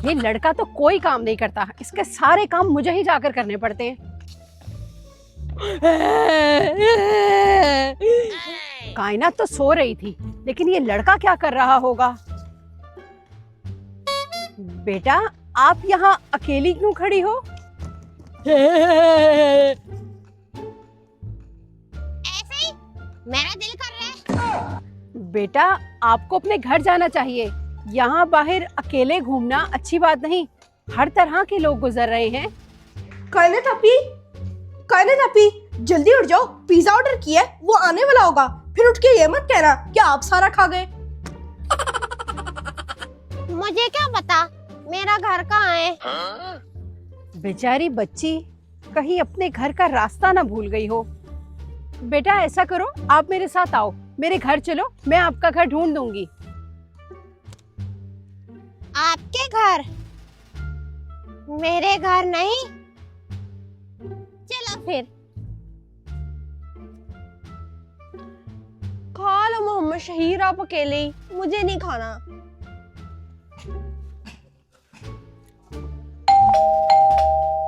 ये लड़का तो कोई काम नहीं करता, इसके सारे काम मुझे ही जाकर करने पड़ते हैं। कायनात तो सो रही थी, लेकिन ये लड़का क्या कर रहा होगा? बेटा, आप यहाँ अकेली क्यों खड़ी हो? ऐसे ही मेरा दिल कर रहा है। बेटा, आपको अपने घर जाना चाहिए। यहाँ बाहर अकेले घूमना अच्छी बात नहीं। हर तरह के लोग गुजर रहे हैं। कायनात आपी, जल्दी उठ जाओ, पिज्जा ऑर्डर किया है, वो आने वाला होगा। फिर उठ के ये मत कहना कि आप सारा खा गए। मुझे क्या पता मेरा घर कहाँ है? बेचारी बच्ची कहीं अपने घर का रास्ता ना भूल गई हो। बेटा, ऐसा करो, आप मेरे साथ आओ, मेरे घर चलो, मैं आपका घर ढूंढ दूंगी। आपके घर? मेरे घर नहीं। चलो फिर। खा लो मोहम्मद शहीर, आप अकेले ही, मुझे नहीं खाना।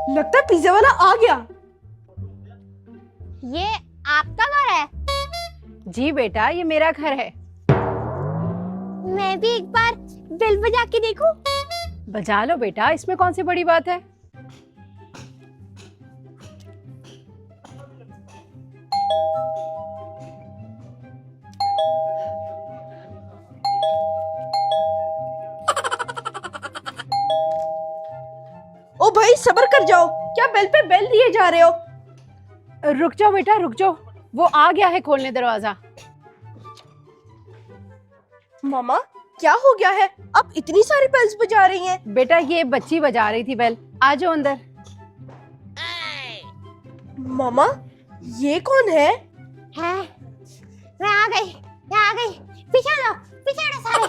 लगता है पिज्जा वाला आ गया। ये आपका घर है? जी बेटा, ये मेरा घर है। मैं भी एक बार बेल बजा के देखूं? बजा लो बेटा, इसमें कौन सी बड़ी बात है। ओ भाई, सब्र कर जाओ, क्या बेल पे बेल दिए जा रहे हो? रुक जाओ बेटा, रुक जाओ, वो आ गया है खोलने दरवाजा। मामा, क्या हो गया है? आप इतनी सारी बेल्स बजा रही हैं। बेटा, ये बच्ची बजा रही थी बेल। आ जाओ अंदर। मामा, ये कौन है? मैं आ गई। पीछे लो सारे।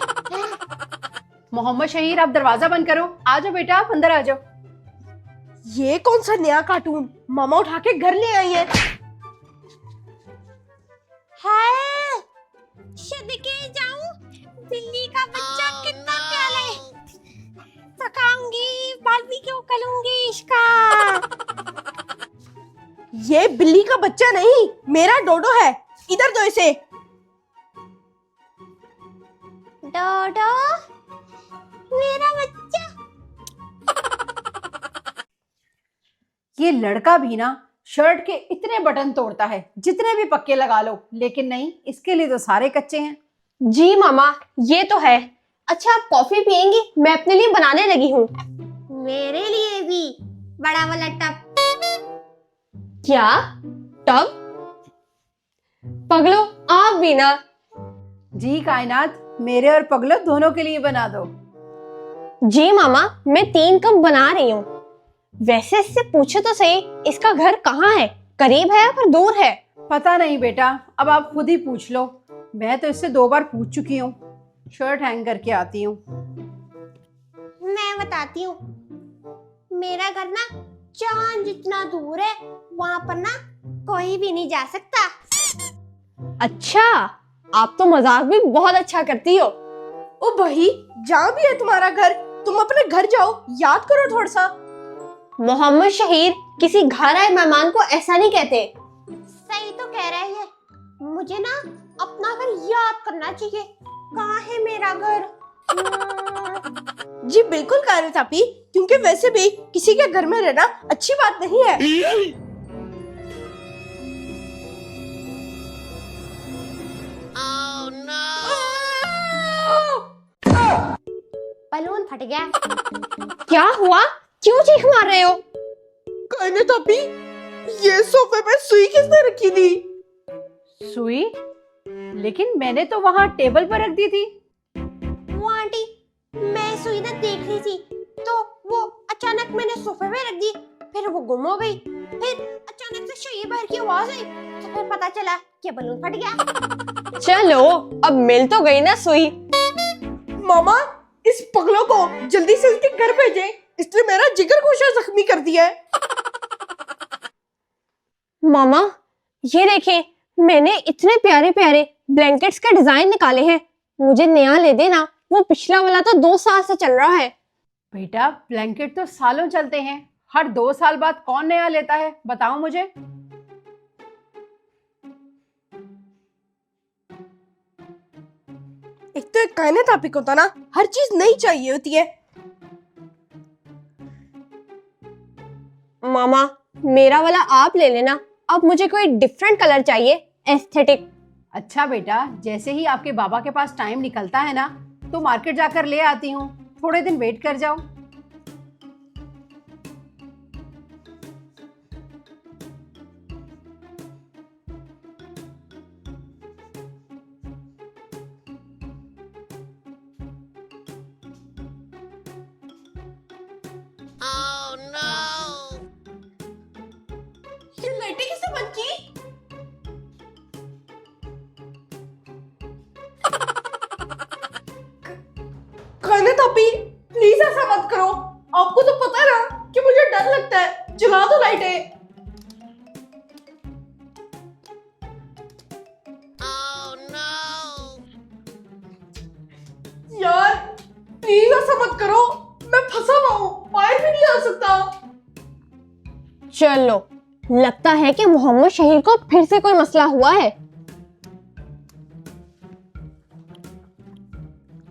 मोहम्मद शहीर, आप दरवाजा बंद करो। आ जाओ बेटा, आप अंदर आ जाओ। ये कौन सा नया कार्टून मामा उठा के घर ले आई है? हाय, सदके जाऊं, बिल्ली का बच्चा कितना प्यारा है। पकाऊंगी, बारबेक्यू करूंगी इसका। ये बिल्ली का बच्चा नहीं, मेरा डोडो है। इधर दो इसे। डोडो, मेरा बच्चा। ये लड़का भी ना शर्ट के इतने बटन तोड़ता है, जितने भी पक्के लगा लो, लेकिन नहीं, इसके लिए तो सारे कच्चे हैं। जी मामा, ये तो है। अच्छा, आप कॉफी पियेंगी? मैं अपने लिए बनाने लगी हूँ। मेरे लिए भी बड़ा वाला टब। क्या टब? पगलो, आप भी ना। जी कायनात, मेरे और पगलो दोनों के लिए बना दो। जी मामा, मैं 3 कप बना रही हूँ। वैसे इससे पूछो तो सही, इसका घर कहाँ है? करीब है या फिर दूर है? पता नहीं बेटा, अब आप खुद ही पूछ लो। मैं तो इससे 2 बार पूछ चुकी हूँ। शर्ट हैंग करके आती हूँ। मैं बताती हूँ, मेरा घर ना चांद जितना दूर है, वहाँ पर ना कोई भी नहीं जा सकता। अच्छा, आप तो मजाक भी बहुत अच्छा करती हो। ओ भाई, जहाँ भी है तुम्हारा घर, तुम अपने घर जाओ, याद करो थोड़ा सा। मोहम्मद शहीर, किसी घर आए मेहमान को ऐसा नहीं कहते। सही तो कह रहे हैं, मुझे ना अपना घर याद करना चाहिए। कहाँ है मेरा घर? जी बिल्कुल कायनात आपी, क्योंकि वैसे भी किसी के घर में रहना अच्छी बात नहीं है। बलून फट गया। क्या हुआ? क्यों चीख मार रहे हो? कायनात आपी, ये सोफे पे सुई किसने रखी थी? सुई? लेकिन मैंने तो वहाँ टेबल पर रख दी थी। वो आंटी, मैं सुई ना देख रही थी, तो वो अचानक मैंने सोफे पे रख दी, फिर वो गुम हो गई। फिर अचानक से सुई बाहर की आवाज आई, तो फिर पता चला कि बलून फट गया। चलो, अब मिल तो गई ना सुई। मामा, इस पगलों को जल्दी से उसके घर भेजे, इसने मेरा जिगर गोशा जख्मी कर दिया है। मामा, ये देखें, मैंने इतने प्यारे प्यारे ब्लैंकेट्स का डिजाइन निकाले हैं। मुझे नया ले देना, वो पिछला वाला तो 2 साल से चल रहा है। बेटा ब्लैंकेट तो सालों चलते हैं, हर 2 साल बाद कौन नया लेता है, बताओ मुझे। एक तो एक कायनात आप ही को तो ना हर चीज नई चाहिए होती है। मामा मेरा वाला आप ले लेना, अब मुझे कोई डिफरेंट कलर चाहिए, एस्थेटिक। अच्छा बेटा, जैसे ही आपके बाबा के पास टाइम निकलता है ना तो मार्केट जाकर ले आती हूँ, थोड़े दिन वेट कर जाओ। ये लाइटें किसने बंद की? कायनात आप ही प्लीज ऐसा मत करो, आपको तो पता है ना कि मुझे डर लगता है, जला दो लाइटें। यार प्लीज ऐसा मत करो, मैं फंसा हुआ हूँ, बाहर भी नहीं आ सकता। चलो, लगता है कि मोहम्मद शहीर को फिर से कोई मसला हुआ है।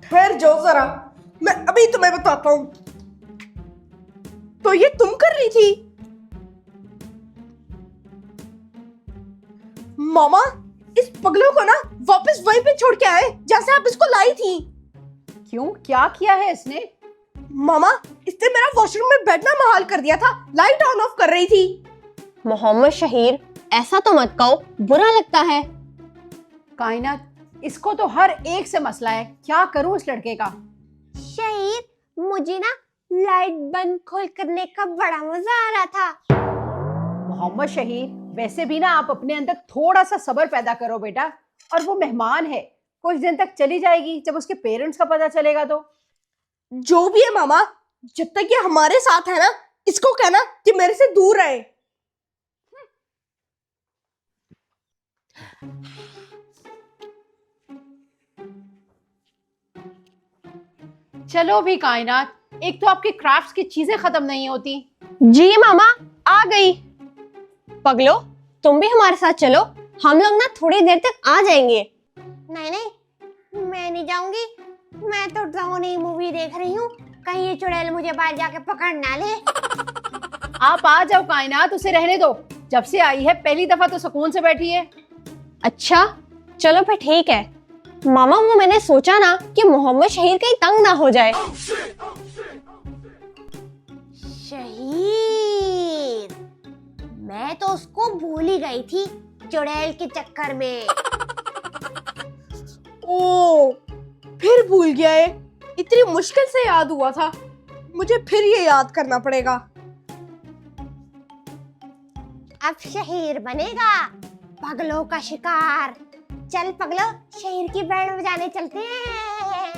ठहर जाओ जरा, मैं अभी तुम्हें बताता हूँ। तो ये तुम कर रही थी? मामा इस पगलों को ना वापस वहीं पे छोड़ के आए जैसे आप इसको लाई थी। क्यों, क्या किया है इसने? मामा इसने मेरा वॉशरूम में बैठना महाल कर दिया था, लाइट ऑन ऑफ कर रही थी। मोहम्मद शहीर ऐसा तो मत कहो, बुरा लगता है। कायनात, इसको तो हर एक से मसला है, क्या करूं इस लड़के का। शहीर, मुझे ना लाइट बंद खोल करने का बड़ा मजा आ रहा था। मोहम्मद शहीर, वैसे भी ना आप अपने अंदर थोड़ा सा सब्र पैदा करो बेटा, और वो मेहमान है, कुछ दिन तक चली जाएगी, जब उसके पेरेंट्स का पता चलेगा तो। जो भी है मामा, जब तक ये हमारे साथ है ना, इसको कहना कि मेरे से दूर रहे। चलो भी कायनात, एक तो आपकी क्राफ्ट्स की चीजें खत्म नहीं होती। जी मामा, आ गई। पगलो तुम भी हमारे साथ चलो, हम लोग ना थोड़ी देर तक आ जाएंगे। नहीं नहीं, मैं नहीं जाऊंगी, मैं तो ड्राउनी मूवी देख रही हूँ, कहीं ये चुड़ैल मुझे बाहर जाके पकड़ ना ले। आप आ जाओ कायनात, उसे रहने दो, जब से आई है पहली दफा तो सुकून से बैठी है। अच्छा चलो फिर ठीक है। मामा वो मैंने सोचा ना कि मोहम्मद शहीर कहीं तंग ना हो जाए। शहीर, मैं तो उसको भूल ही गई थी चुड़ैल के चक्कर में। ओ, फिर भूल गया है, इतनी मुश्किल से याद हुआ था, मुझे फिर ये याद करना पड़ेगा। अब शहीर बनेगा पगलों का शिकार। चल पगलो, शहीर की बैंड बजाने चलते हैं।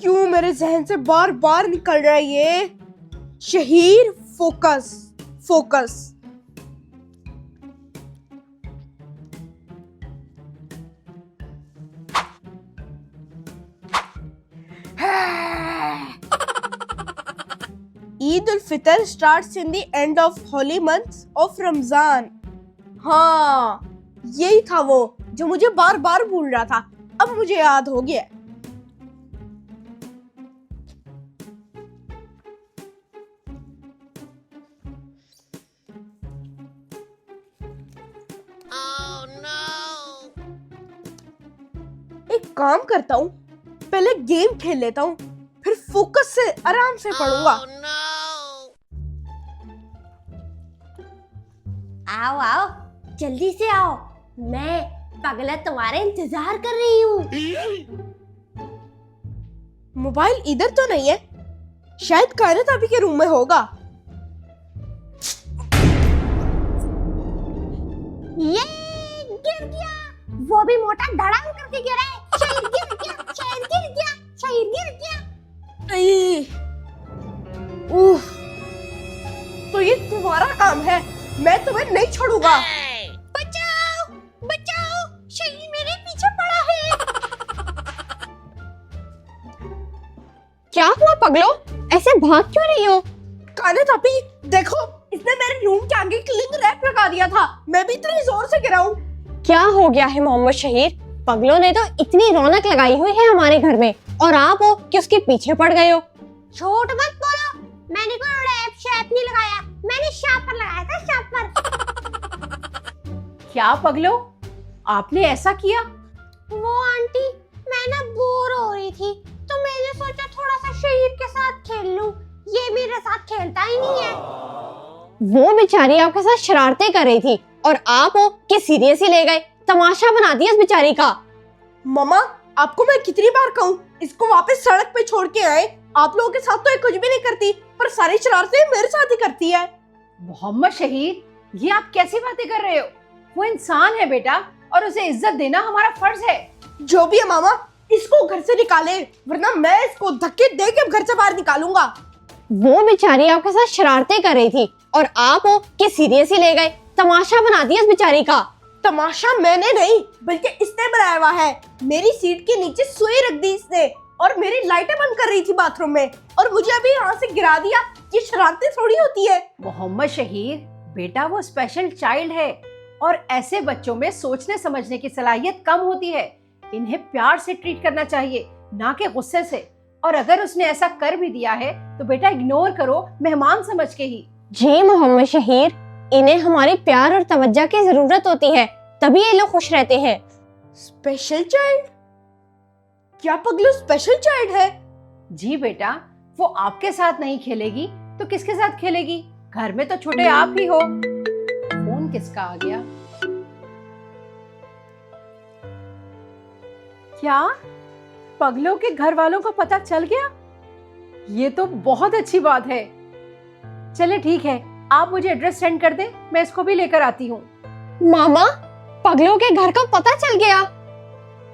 क्यों मेरे जहन से बार बार निकल रहा है ये? Shaheer, focus focus. Eid ul Fitr starts in the end of Holi month of Ramzan. हाँ, यही था वो जो मुझे बार बार भूल रहा था, अब मुझे याद हो गया। एक काम करता हूँ, पहले गेम खेल लेता हूँ, फिर फोकस से आराम से पढ़ूंगा। आओ आओ, जल्दी से आओ, मैं पगला तुम्हारे इंतजार कर रही हूँ। मोबाइल इधर तो नहीं है, शायद कायनात अभी के रूम में होगा। ये गिर गया, वो भी मोटा धड़ाम करके गिरा है। शहीर गिर गया, शहीर गिर गया, शहीर गिर गया। उफ, तो ये तुम्हारा काम है, मैं तुम्हें नहीं छोड़ूंगा। बचाओ बचाओ, शहीर मेरे पीछे पड़ा है। क्या हुआ पगलो, ऐसे भाग क्यों रही हो? काने तापी, देखो इसने मेरे रूम के आगे क्लिंग रैप लगा दिया था। मैं भी इतनी जोर से गिराऊं। क्या हो गया है मोहम्मद शहीर? पगलो ने तो इतनी रौनक लगाई हुई है हमारे घर में और आप हो कि उसके पीछे पड़ गए हो। झूठ मत बोलो, मैंने कोई रैप शैप नहीं लगाया, मैंने शापर लगाया था, शापर। क्या पगलो, आपने ऐसा किया? वो आंटी, मैं ना बोर हो रही थी तो मैंने सोचा थोड़ा सा शहीर के साथ खेल लूं। ये मेरे साथ खेलता ही नहीं है। वो बेचारी आपके साथ शरारतें कर रही थी और आप हो कि सीरियस ही ले गए, तमाशा बना दिया इस बेचारी का। मम्मा, आपको मैं कितनी बार कहूँ इसको वापस सड़क पे छोड़ के आए। आप लोगों के साथ तो ये कुछ भी नहीं करती, पर सारी शरारतें मेरे साथ ही करती है। मोहम्मद शहीर, ये आप कैसी बातें कर रहे हो? वो इंसान है बेटा, और उसे इज्जत देना हमारा फर्ज है। जो भी है मामा, इसको घर से निकाले, वरना मैं इसको धक्के दे के घर से बाहर निकालूंगा। वो बेचारी आपके साथ शरारतें कर रही थी और आप हो कि सीरियस ही ले गए, तमाशा बना दिया इस बेचारी का। तमाशा मैंने नहीं, बल्कि इसने बनाया हुआ है। मेरी सीट के नीचे सुई रख दी इसने और मेरी लाइटें बंद कर रही थी बाथरूम में, और मुझे अभी यहाँ से गिरा दिया। ये शरारतें थोड़ी होती है। मोहम्मद शहीर, बेटा वो स्पेशल चाइल्ड है और ऐसे बच्चों में सोचने समझने की सलाहियत कम होती है। इन्हें प्यार से ट्रीट करना चाहिए, ना कि गुस्से से। और अगर उसने ऐसा कर भी दिया है तो बेटा इग्नोर करो, मेहमान समझ के ही। जी मोहम्मद शहीर, इन्हें हमारी प्यार और तवज्जो की जरूरत होती है, तभी ये लोग खुश रहते हैं। Special child? क्या पगलू स्पेशल चाइल्ड है? जी बेटा, वो आपके साथ नहीं खेलेगी तो किसके साथ खेलेगी? घर में तो छोटे आप ही हो। फोन किसका आ गया? क्या पगलों के घर वालों को पता चल गया? ये तो बहुत अच्छी बात है। चले ठीक है, आप मुझे एड्रेस सेंड कर दे, मैं इसको भी लेकर आती हूँ। मामा, पगलों के घर का पता चल गया?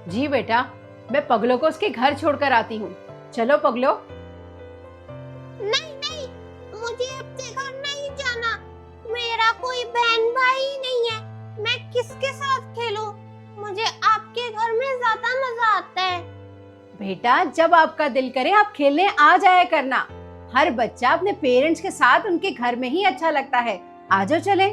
जी बेटा, मैं पगलों को उसके घर छोड़कर आती हूँ। चलो पगलो। नहीं नहीं, मुझे अपने घर नहीं जाना। मेरा कोई बहन भाई ही नहीं है, मैं किसके साथ खेलूं? मुझे आपके घर में ज्यादा मजा आता है। बेटा, जब आपका दिल करे आप खेलने आ जाया करना। हर बच्चा अपने पेरेंट्स के साथ उनके घर में ही अच्छा लगता है। आ जाओ चले।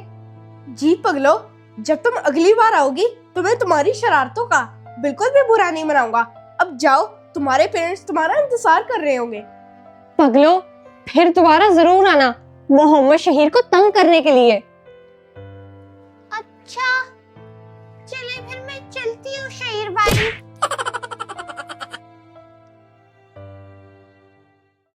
जी पगलो, जब तुम अगली बार आओगी तो मैं तुम्हारी शरारतों का बिल्कुल भी बुरा नहीं मनाऊंगा। अब जाओ, तुम्हारे पेरेंट्स तुम्हारा इंतजार कर रहे होंगे। पगलो, फिर दोबारा जरूर आना मोहम्मद शहीर को तंग करने के लिए। अच्छा।